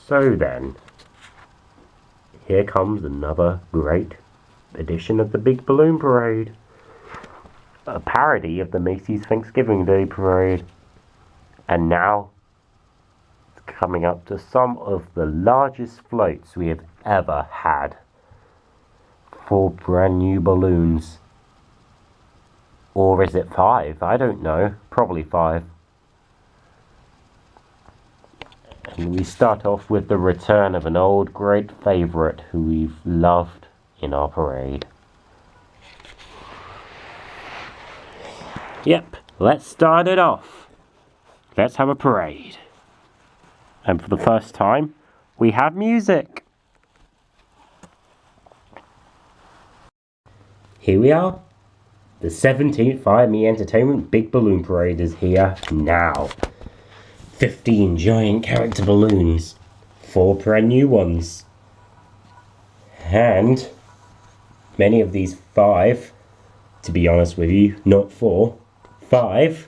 So then, here comes another great edition of the Big Balloon Parade. A parody of the Macy's Thanksgiving Day Parade. And now, it's coming up to some of the largest floats we have ever had. 4 brand new balloons. Or is it 5? I don't know. Probably 5. And we start off with the return of an old great favourite who we've loved in our parade. Yep, let's start it off. Let's have a parade. And for the first time, we have music. Here we are. The 17th Fire Me Entertainment Big Balloon Parade is here now. 15 giant character balloons. 4 brand new ones. And many of these 5, to be honest with you, not 4, 5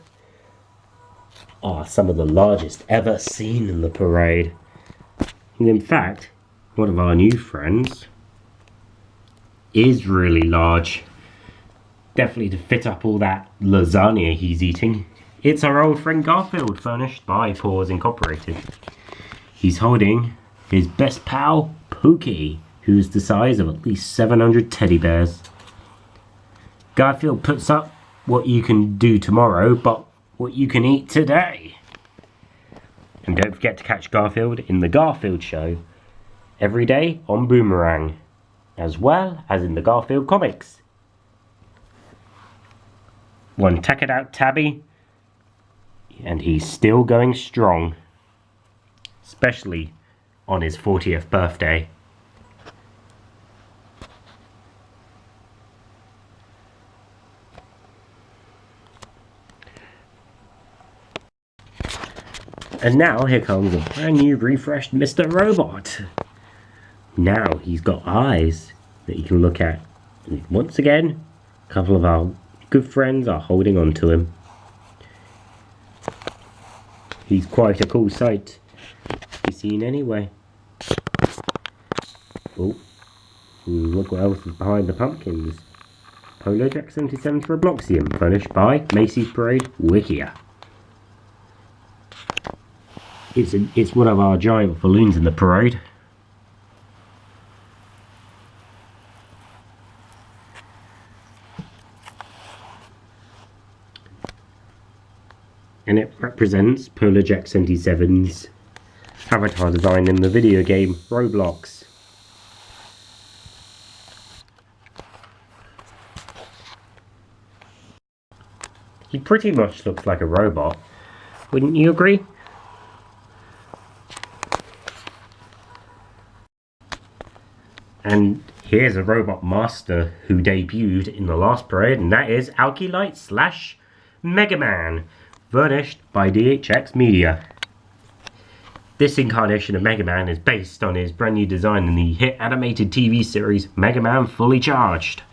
are some of the largest ever seen in the parade. And in fact, one of our new friends is really large. Definitely to fit up all that lasagna he's eating. It's our old friend Garfield, furnished by Paws Incorporated. He's holding his best pal, Pookie, who's the size of at least 700 teddy bears. Garfield puts up what you can do tomorrow, but what you can eat today. And don't forget to catch Garfield in the Garfield Show every day on Boomerang, as well as in the Garfield comics. One tacked out tabby, and he's still going strong, especially on his 40th birthday. And now here comes a brand new refreshed Mr. Robot. Now he's got eyes that you can look at. And once again, a couple of our good friends are holding on to him. He's quite a cool sight to be seen anyway. Oh, look what else is behind the pumpkins. Polo Jack 77 for a Bloxium, furnished by Macy's Parade Wikia. It's one of our giant balloons in the parade. And it represents Polo Jack 77's avatar design in the video game Roblox. He pretty much looks like a robot, wouldn't you agree? And here's a robot master who debuted in the last parade, and that is Alkylite / Mega Man, furnished by DHX Media. This incarnation of Mega Man is based on his brand new design in the hit animated TV series Mega Man Fully Charged.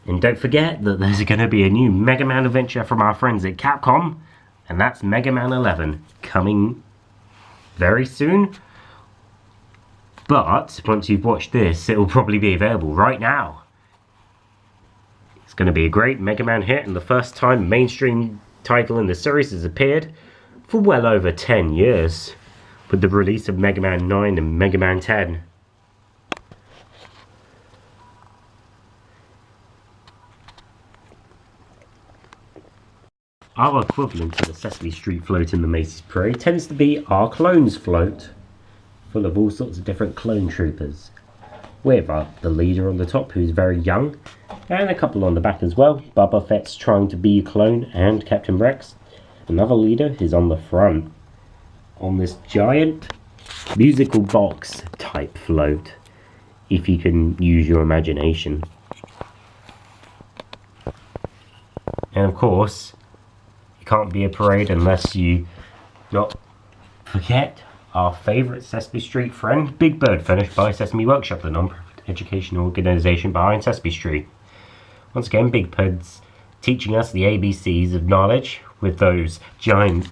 And don't forget that there's going to be a new Mega Man adventure from our friends at Capcom, and that's Mega Man 11, coming very soon. But once you've watched this, it will probably be available right now. It's going to be a great Mega Man hit, and the first time a mainstream title in the series has appeared for well over 10 years, with the release of Mega Man 9 and Mega Man 10. Our equivalent to the Sesame Street float in the Macy's Parade tends to be our Clones float, full of all sorts of different clone troopers. With the leader on the top, who's very young, and a couple on the back as well. Boba Fett's trying to be a clone, and Captain Rex. Another leader is on the front, on this giant musical box type float, if you can use your imagination. And of course, it can't be a parade unless you not forget our favourite Sesame Street friend, Big Bird, furnished by Sesame Workshop, the non-profit educational organisation behind Sesame Street. Once again, Big Bird's teaching us the ABCs of knowledge with those giant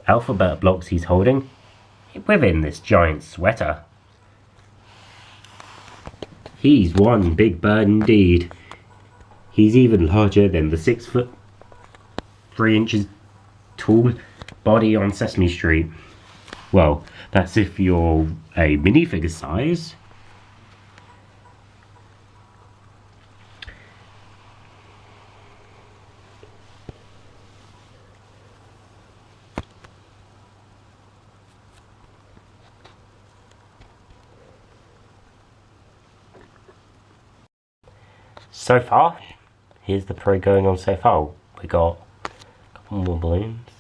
alphabet blocks he's holding. within this giant sweater. He's one big bird indeed. He's even larger than the 6 foot 3 inches tall body on Sesame Street. Well, that's if you're a minifigure size. So far, here's the parade going on so far. We got a couple more balloons.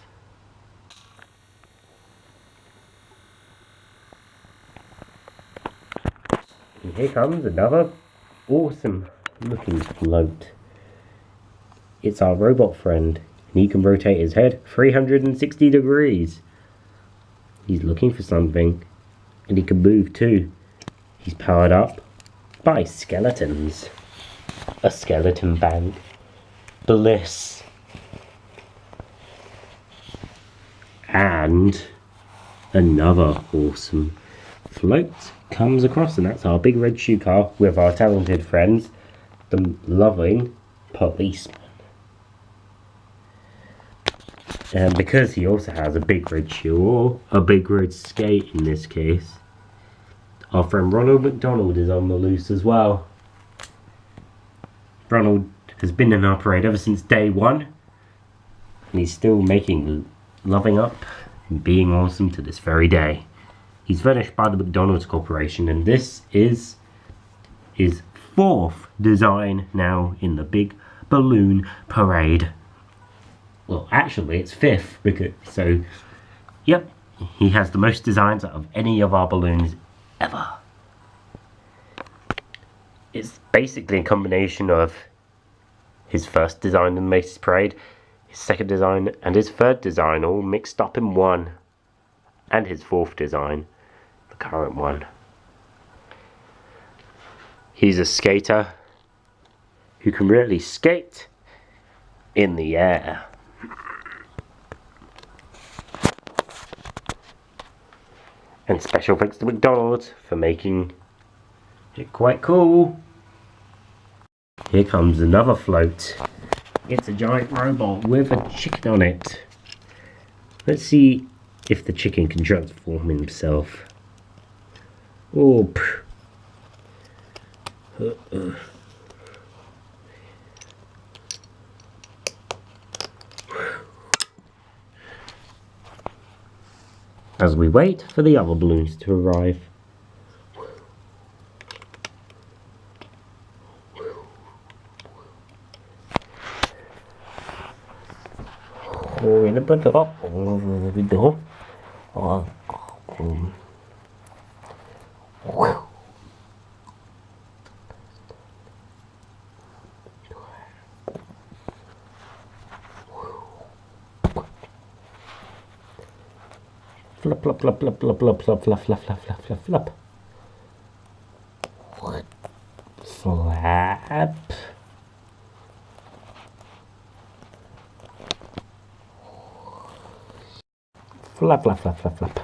And here comes another awesome looking float. It's our robot friend, and he can rotate his head 360 degrees. He's looking for something, and he can move too. He's powered up by skeletons. A skeleton bank. Bliss. And another awesome float comes across, and that's our big red shoe car with our talented friends, the loving policeman. And because he also has a big red shoe, or a big red skate in this case, our friend Ronald McDonald is on the loose as well. Ronald has been in our parade ever since day one, and he's still loving up and being awesome to this very day. He's furnished by the McDonald's Corporation, and this is his 4th design now in the big balloon parade. Well, actually it's 5th, so yep, he has the most designs out of any of our balloons ever. It's basically a combination of his first design in the Macy's Parade, his second design, and his third design all mixed up in one. And his 4th design, the current one. He's a skater who can really skate in the air. And special thanks to McDonald's for making it quite cool. Here comes another float. It's a giant robot with a chicken on it. Let's see if the chicken can transform himself. Oh, as we wait for the other balloons to arrive. Flop, flop, flop, flop, flop, flop, flop, flop, flop, flop, flop, flop, flop. Flap. Flap, flap, flap, flap, flap.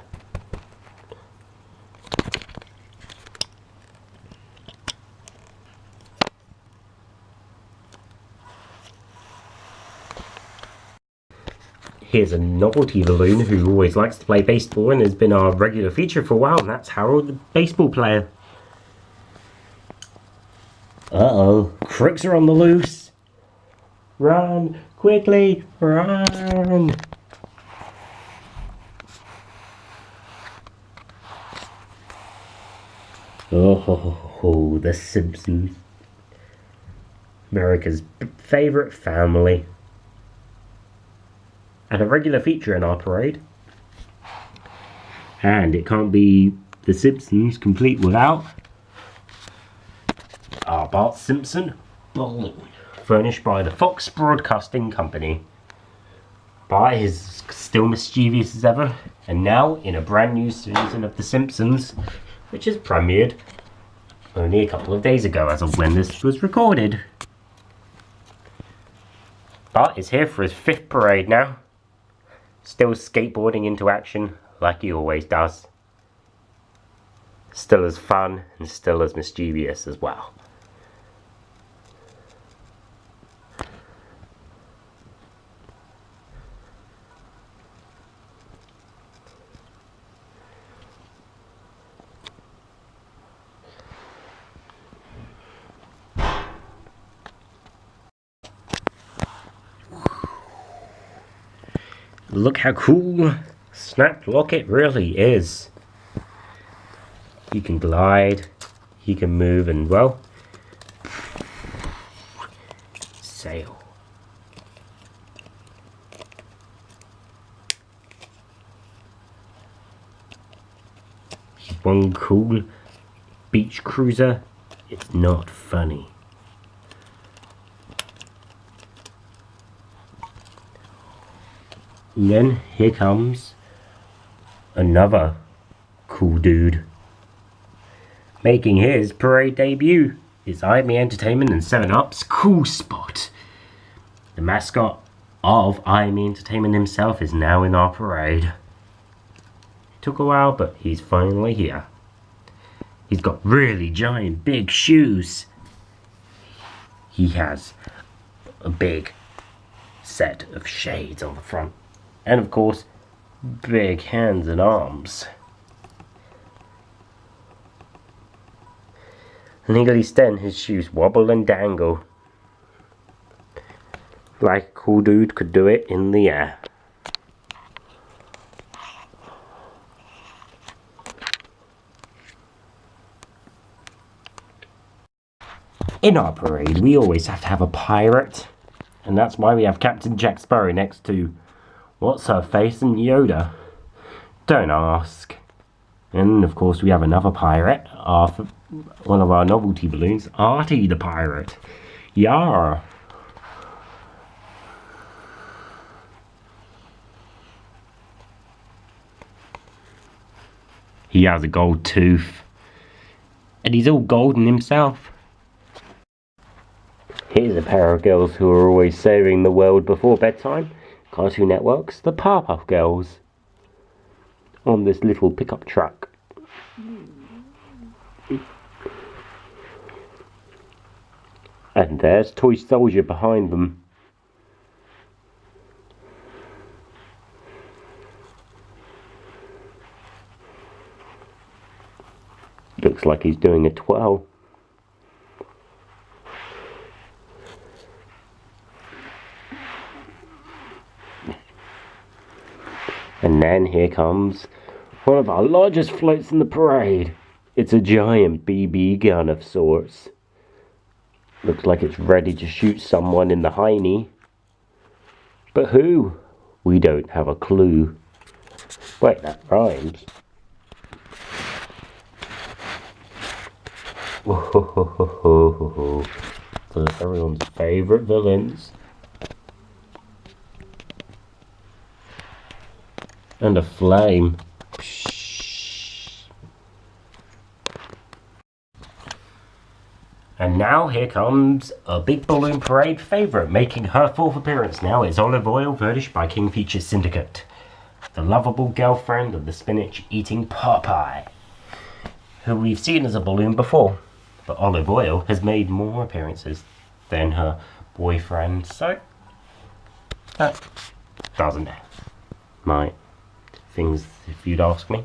Here's a novelty balloon who always likes to play baseball and has been our regular feature for a while, and that's Harold the baseball player. Uh-oh, crooks are on the loose. Run, quickly, run. Oh, the Simpsons. America's favourite family. And a regular feature in our parade. And it can't be The Simpsons complete without our Bart Simpson balloon, furnished by the Fox Broadcasting Company. Bart is still mischievous as ever, and now in a brand new season of The Simpsons, which has premiered only a couple of days ago as of when this was recorded. Bart is here for his 5th parade now, still skateboarding into action like he always does. Still as fun and still as mischievous as well. Look how cool Snap Rocket really is. He can glide, he can move, and well, sail. He's one cool beach cruiser. It's not funny. And then here comes another cool dude. Making his parade debut is IME Entertainment and 7-Up's Cool Spot. The mascot of IME Entertainment himself is now in our parade. It took a while, but he's finally here. He's got really giant big shoes. He has a big set of shades on the front. And of course, big hands and arms. Legally then his shoes wobble and dangle. Like a cool dude could do it in the air. In our parade, we always have to have a pirate. And that's why we have Captain Jack Sparrow next to what's her face and Yoda. Don't ask. And of course we have another pirate, one of our novelty balloons, Artie the pirate. Yar. He has a gold tooth. And he's all golden himself. Here's a pair of girls who are always saving the world before bedtime. Cartoon Network's The Powerpuff Girls. On this little pickup truck. And there's Toy Soldier behind them. Looks like he's doing a twirl. And then here comes one of our largest floats in the parade. It's a giant BB gun of sorts. Looks like it's ready to shoot someone in the hiney. But who? We don't have a clue. Wait, that rhymes. So everyone's favourite villains. And a flame. And now here comes a big balloon parade favourite, making her 4th appearance now. It's Olive Oil, furnished by Kingfisher Syndicate. The lovable girlfriend of the spinach-eating Popeye, who we've seen as a balloon before. But Olive Oil has made more appearances than her boyfriend, so that doesn't mind things, if you'd ask me.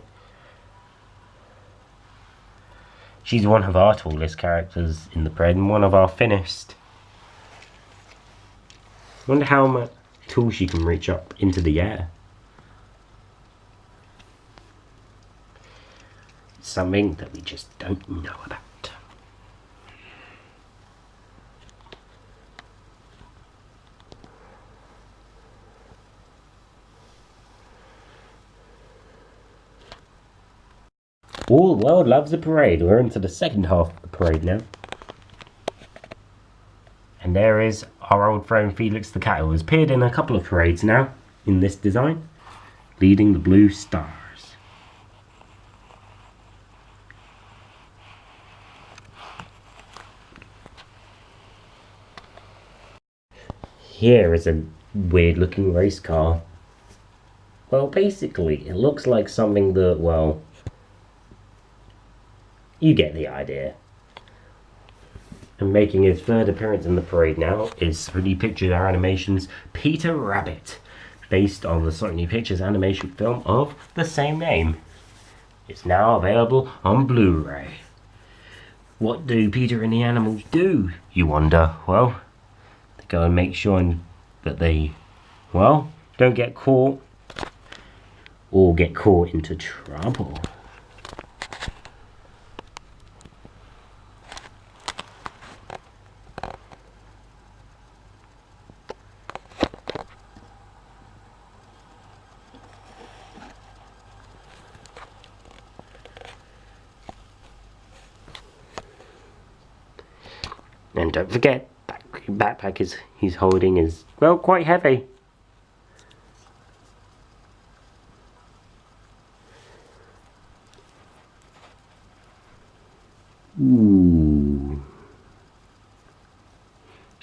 She's one of our tallest characters in the parade and one of our thinnest. I wonder how much tall she can reach up into the air. Something that we just don't know about. All the world loves a parade. We're into the second half of the parade now. And there is our old friend Felix the Cat, who has appeared in a couple of parades now in this design, leading the Blue Stars. Here is a weird looking race car. Well, basically, it looks like something that, well, You get the idea. And making his third appearance in the parade now is Sony Pictures Animation's Peter Rabbit, based on the Sony Pictures animation film of the same name. It's now available on Blu-ray. What do Peter and the animals do, you wonder? Well, they go and make sure that they, well, don't get caught or get caught into trouble. And don't forget, that green backpack he's holding is, well, quite heavy. Ooh.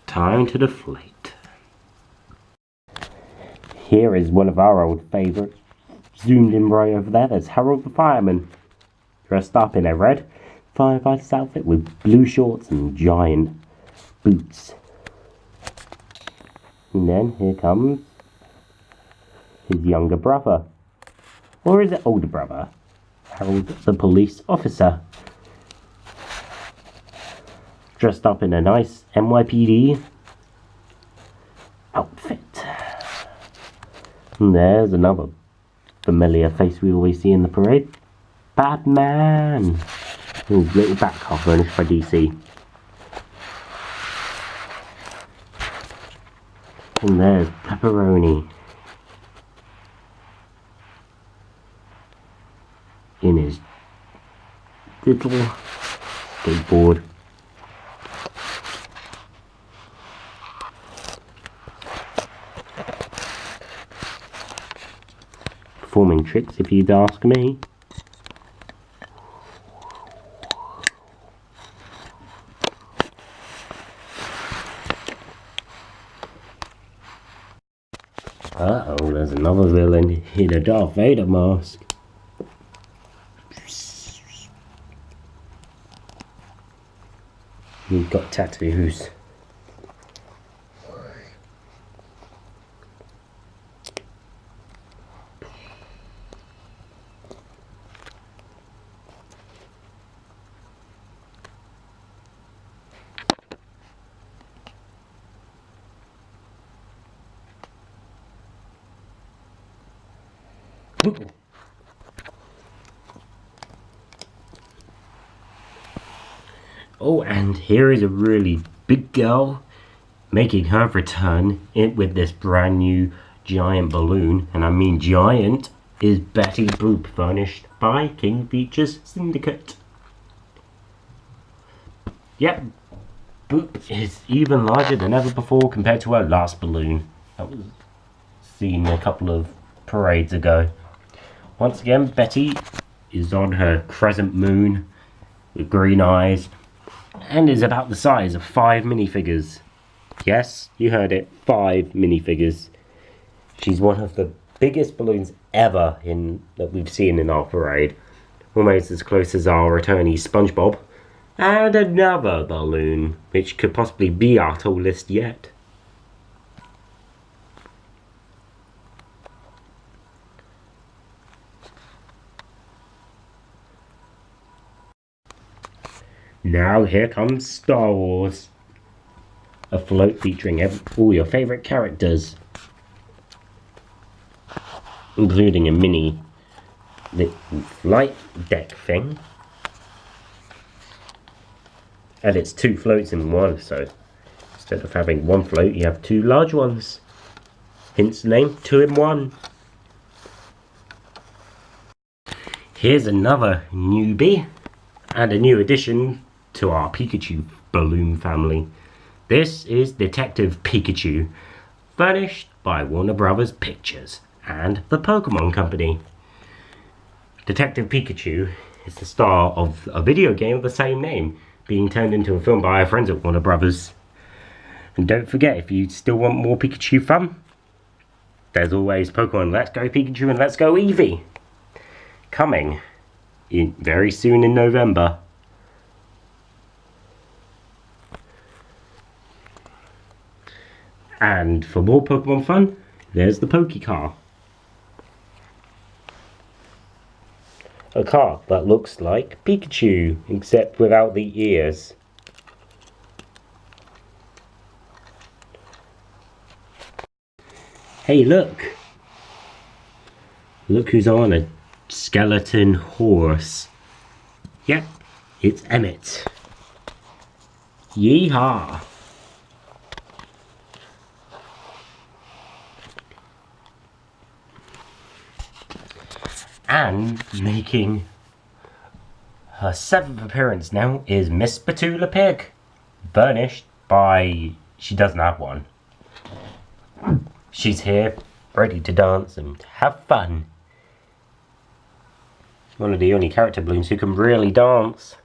Time to deflate. Here is one of our old favourites. Zoomed in right over there, there's Harold the Fireman, dressed up in a red firefighter's outfit with blue shorts and giant boots. And then here comes his younger brother. Or is it older brother? Harold the police officer. Dressed up in a nice NYPD outfit. And there's another familiar face we always see in the parade. Batman! His little Batcar furnished by DC. And there's Pepperoni in his little skateboard. Performing tricks, if you'd ask me. Uh-oh, there's another villain in a Darth Vader mask. He's got tattoos. Oh, and here is a really big girl making her return with this brand new giant balloon, and I mean giant, is Betty Boop, furnished by King Features Syndicate. Yep, Boop is even larger than ever before compared to her last balloon that was seen a couple of parades ago. Once again, Betty is on her crescent moon with green eyes and is about the size of 5 minifigures. Yes, you heard it, 5 minifigures. She's one of the biggest balloons ever that we've seen in our parade. Almost as close as our returnee SpongeBob. And another balloon, which could possibly be our tallest yet. Now here comes Star Wars. A float featuring all your favourite characters, including a mini flight deck thing. And it's 2 floats in one, so instead of having 1 float, you have 2 large ones. Hence the name, 2 in 1. Here's another newbie and a new addition to our Pikachu balloon family. This is Detective Pikachu, furnished by Warner Brothers Pictures and the Pokemon Company. Detective Pikachu is the star of a video game of the same name, being turned into a film by our friends at Warner Brothers. And don't forget, if you still want more Pikachu fun, there's always Pokemon Let's Go Pikachu and Let's Go Eevee, coming very soon in November. And for more Pokemon fun, there's the Pokecar. A car that looks like Pikachu, except without the ears. Hey, look! Look who's on a skeleton horse. Yep, it's Emmett. Yeehaw! And making her 7th appearance now is Miss Petula Pig. Burnished by... she doesn't have one. She's here, ready to dance and have fun. One of the only character balloons who can really dance.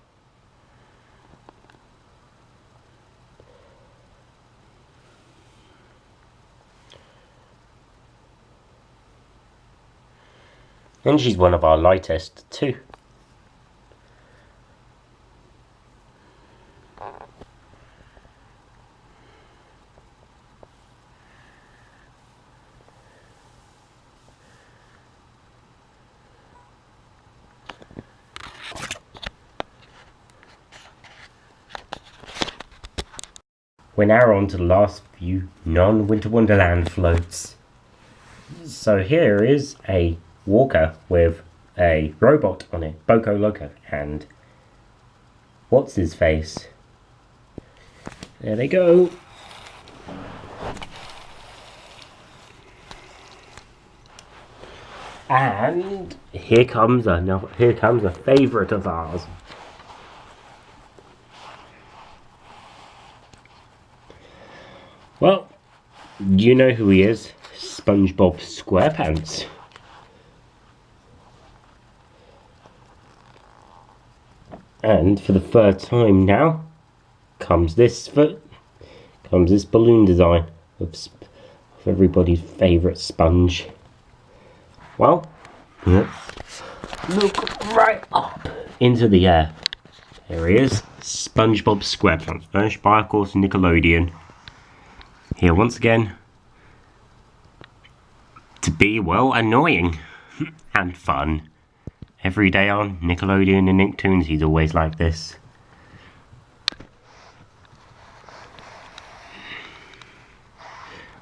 And she's one of our lightest too. We're now on to the last few non-Winter Wonderland floats. So here is a walker with a robot on it, Boko Loco, and what's his face? There they go. And here comes a favourite of ours. Well, you know who he is, SpongeBob SquarePants. And for the third time now, comes this balloon design of everybody's favourite sponge. Well, let's look right up into the air. There he is, SpongeBob SquarePants, furnished by, of course, Nickelodeon. Here once again to be, well, annoying and fun. Every day on Nickelodeon and Nicktoons, he's always like this.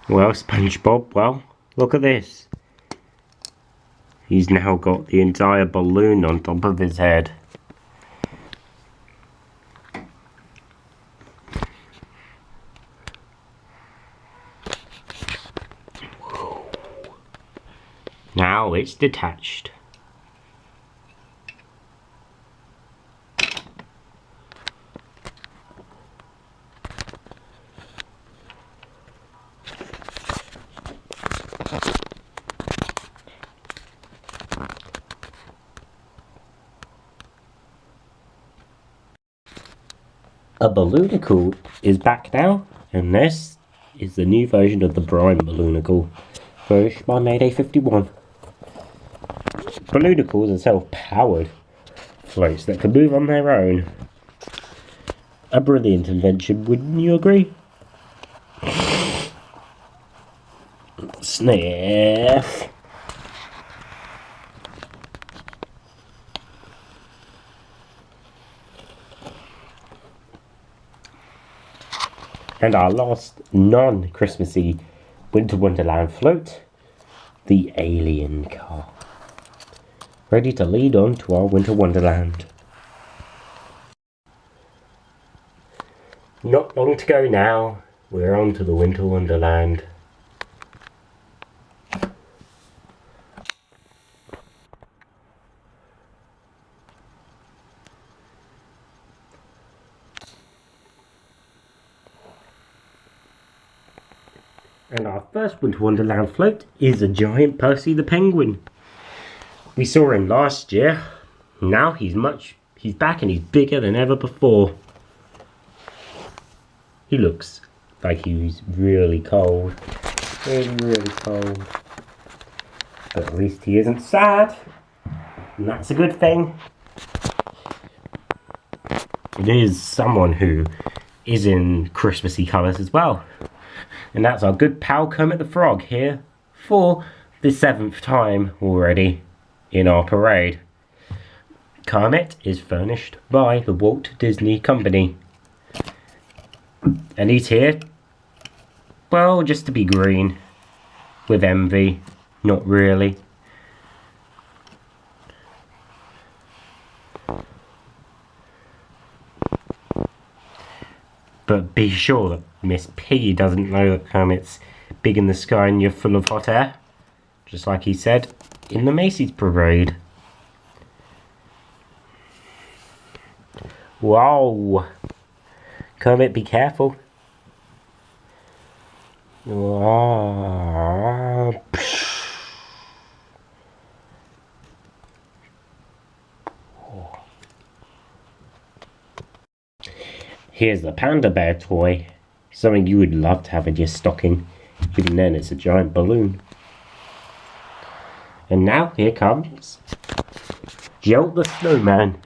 Well, SpongeBob, well, look at this. He's now got the entire balloon on top of his head. Now it's detached. A Balloonicle is back now, and this is the new version of the Brine Balloonicle, furnished by Mayday 51. Balloonicles are self-powered floats that can move on their own. A brilliant invention, wouldn't you agree? Sniff. And our last non-Christmassy Winter Wonderland float, the Alien Car. Ready to lead on to our Winter Wonderland. Not long to go now, we're on to the Winter Wonderland. And our first Winter Wonderland float is a giant Percy the Penguin. We saw him last year. Now he's back and he's bigger than ever before. He looks like he's really cold. Really cold. But at least he isn't sad. And that's a good thing. It is someone who is in Christmassy colours as well. And that's our good pal Kermit the Frog here for the 7th time already in our parade. Kermit is furnished by the Walt Disney Company. And he's here, well, just to be green. With envy. Not really. But be sure that Miss Piggy doesn't know that Kermit's big in the sky and you're full of hot air. Just like he said in the Macy's parade. Whoa! Kermit, be careful. Here's the panda bear toy. Something you would love to have in your stocking. Even then, it's a giant balloon. And now, here comes Jolt the Snowman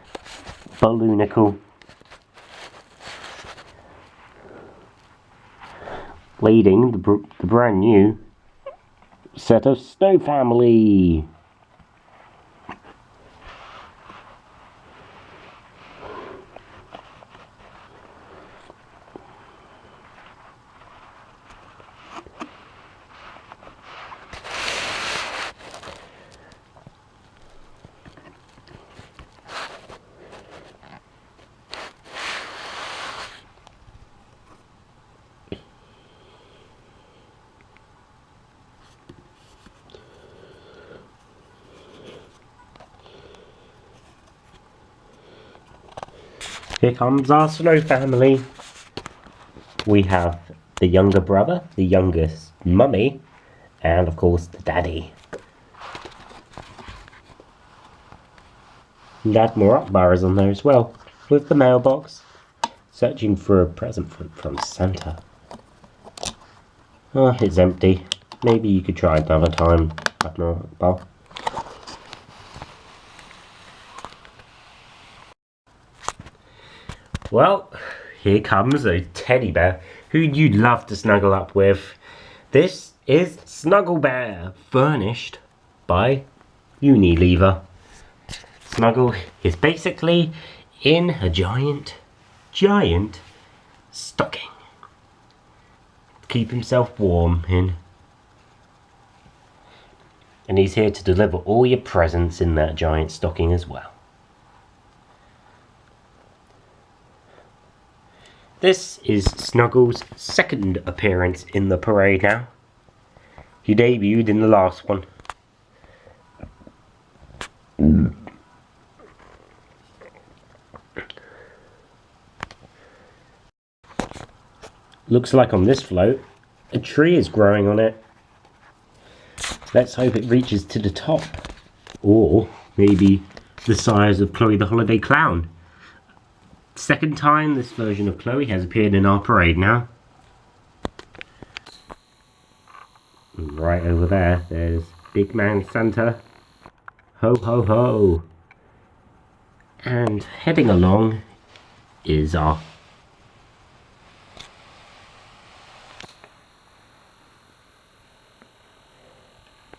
Balloonicle. Leading the brand new set of Snow Family. Here comes our Snow Family. We have the younger brother, the youngest mummy, and of course the daddy. And Admiral Akbar is on there as well, with the mailbox, searching for a present from Santa. Oh, it's empty. Maybe you could try another time, Admiral Akbar. Well, here comes a teddy bear who you'd love to snuggle up with. This is Snuggle Bear, furnished by Unilever. Snuggle is basically in a giant stocking. Keep himself warm in. And he's here to deliver all your presents in that giant stocking as well. This is Snuggles' second appearance in the parade now. He debuted in the last one. Looks like on this float, a tree is growing on it. Let's hope it reaches to the top. Or maybe the size of Chloe the Holiday Clown. Second time this version of Chloe has appeared in our parade now. Right over there, there's Big Man Santa. Ho ho ho. And heading along is our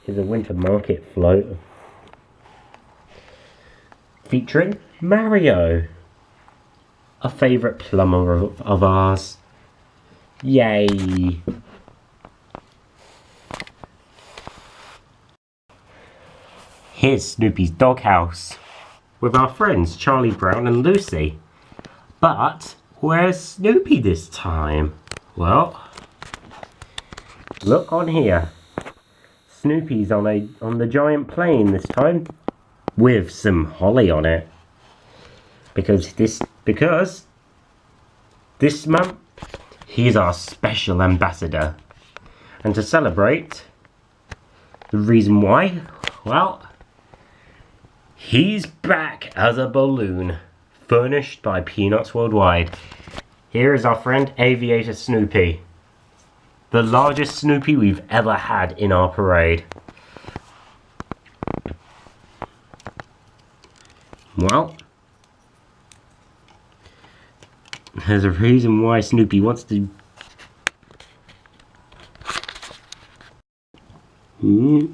a winter market float featuring Mario, a favourite plumber of ours. Yay! Here's Snoopy's doghouse with our friends Charlie Brown and Lucy. But where's Snoopy this time? Well, look on here. Snoopy's on the giant plane this time with some holly on it. Because this month he's our special ambassador. And to celebrate, the reason why, well, he's back as a balloon, furnished by Peanuts Worldwide. Here is our friend Aviator Snoopy. The largest Snoopy we've ever had in our parade. Well, there's a reason why Snoopy wants to Mm.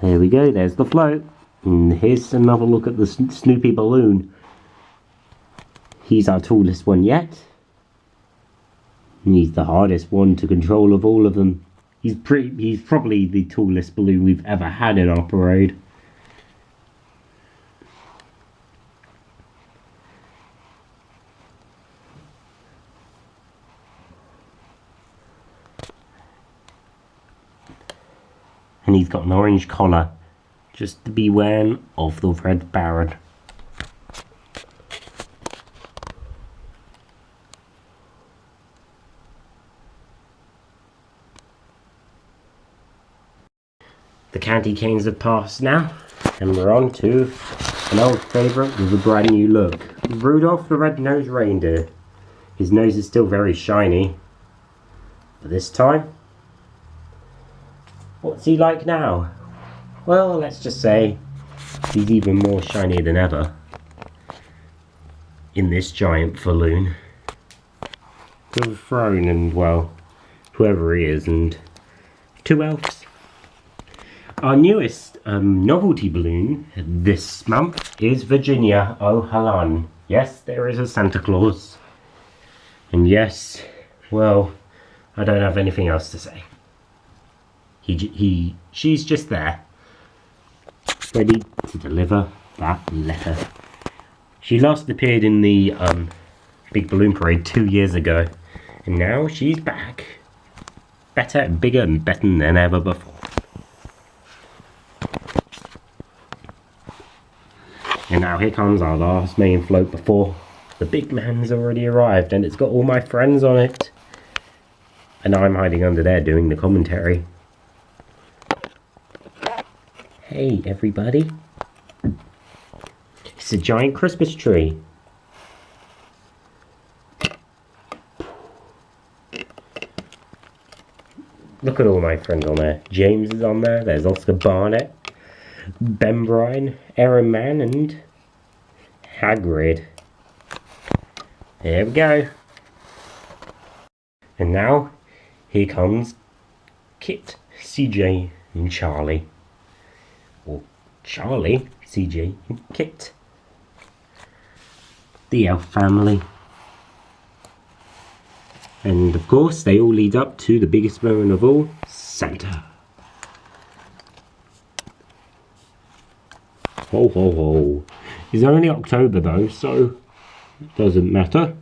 There we go, there's the float. And here's another look at the Snoopy balloon. He's our tallest one yet. And he's the hardest one to control of all of them. He's probably the tallest balloon we've ever had in our parade. And he's got an orange collar, just to be wearing of the Red Baron. The candy canes have passed now, and we're on to an old favourite with a brand new look. Rudolph the Red-Nosed Reindeer. His nose is still very shiny, but this time, what's he like now? Well, let's just say he's even more shiny than ever in this giant balloon. With a throne and, well, whoever he is, and 2 elves. Our newest novelty balloon this month is Virginia O'Halloran. Yes, there is a Santa Claus. And yes, well, I don't have anything else to say. She's just there, ready to deliver that letter. She last appeared in the Big Balloon Parade 2 years ago, and now she's back. Better and bigger and better than ever before. And now here comes our last main float before the big man's already arrived, and it's got all my friends on it. And I'm hiding under there doing the commentary. Hey everybody. It's a giant Christmas tree. Look at all my friends on there. James is on there, there's Oscar Barnett, Ben Bryan, Aaron Mann, and Hagrid. There we go. And now, here comes Kit, CJ, and Charlie. Or Charlie, CJ, and Kit. The elf family. And of course, they all lead up to the biggest moment of all, Santa. Ho ho ho. It's only October though, so it doesn't matter.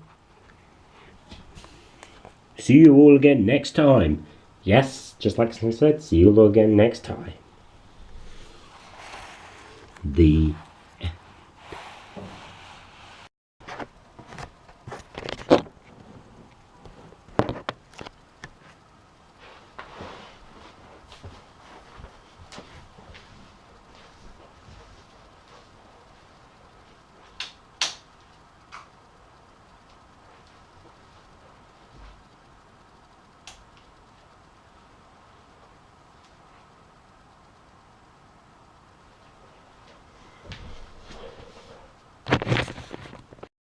See you all again next time. Yes, just like I said, see you all again next time. The